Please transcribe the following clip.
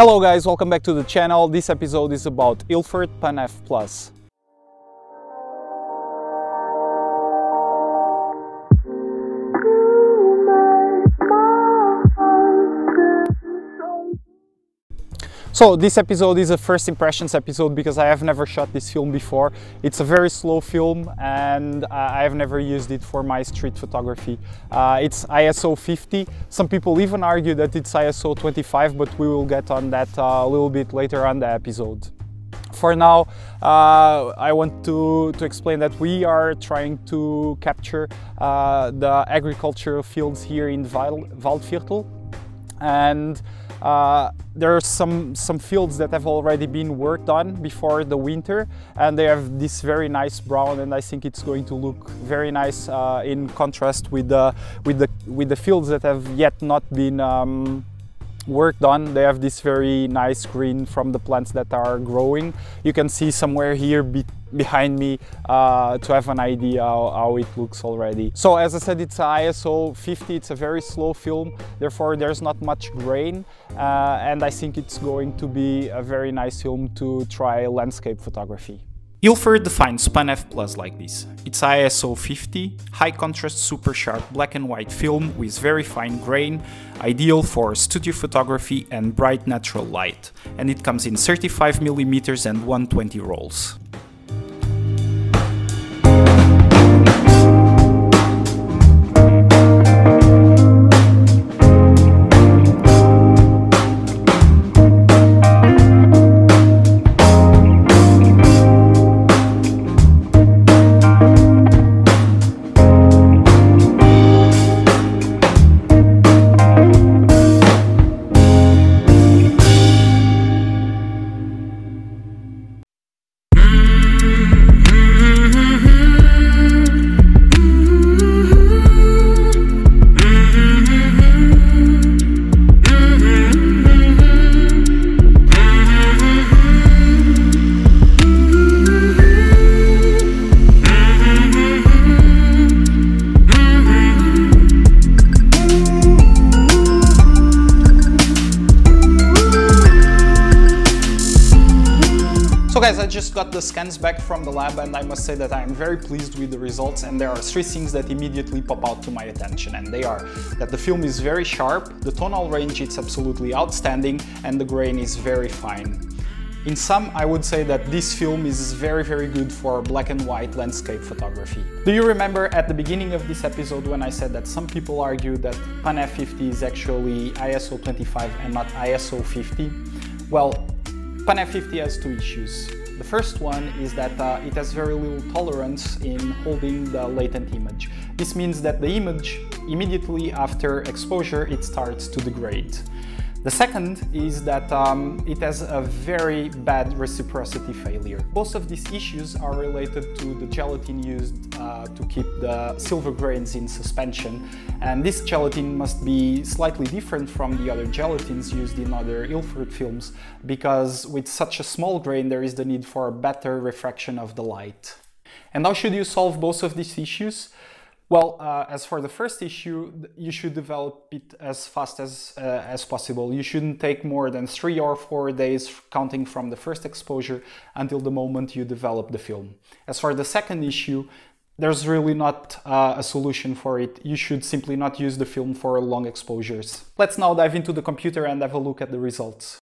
Hello guys, welcome back to the channel. This episode is about Ilford Pan F Plus. So this episode is a first impressions episode because I have never shot this film before. It's a very slow film and I have never used it for my street photography. It's ISO 50. Some people even argue that it's ISO 25, but we will get on that a little bit later on the episode. For now, I want to explain that we are trying to capture the agricultural fields here in Waldviertel, and there are some fields that have already been worked on before the winter, and they have this very nice brown, and I think it's going to look very nice in contrast with the fields that have yet not been worked on. They have this very nice green from the plants that are growing. You can see somewhere here behind me to have an idea how it looks already. So as I said, it's ISO 50, it's a very slow film, therefore there's not much grain, and I think it's going to be a very nice film to try landscape photography. Ilford defines Pan F Plus like this. It's ISO 50, high contrast super sharp black and white film with very fine grain, ideal for studio photography and bright natural light, and it comes in 35mm and 120 rolls. So guys, I just got the scans back from the lab and I must say that I'm very pleased with the results, and there are three things that immediately pop out to my attention, and they are that the film is very sharp, the tonal range is absolutely outstanding, and the grain is very fine. In sum, I would say that this film is very good for black and white landscape photography. Do you remember at the beginning of this episode when I said that some people argue that Pan F 50 is actually ISO 25 and not ISO 50? Well, Pan F 50 has two issues. The first one is that it has very little tolerance in holding the latent image. This means that the image, immediately after exposure, it starts to degrade. The second is that it has a very bad reciprocity failure. Both of these issues are related to the gelatin used to keep the silver grains in suspension, and this gelatin must be slightly different from the other gelatins used in other Ilford films, because with such a small grain there is the need for a better refraction of the light. And how should you solve both of these issues? Well, as for the first issue, you should develop it as fast as possible. You shouldn't take more than 3 or 4 days counting from the first exposure until the moment you develop the film. As for the second issue, there's really not a solution for it. You should simply not use the film for long exposures. Let's now dive into the computer and have a look at the results.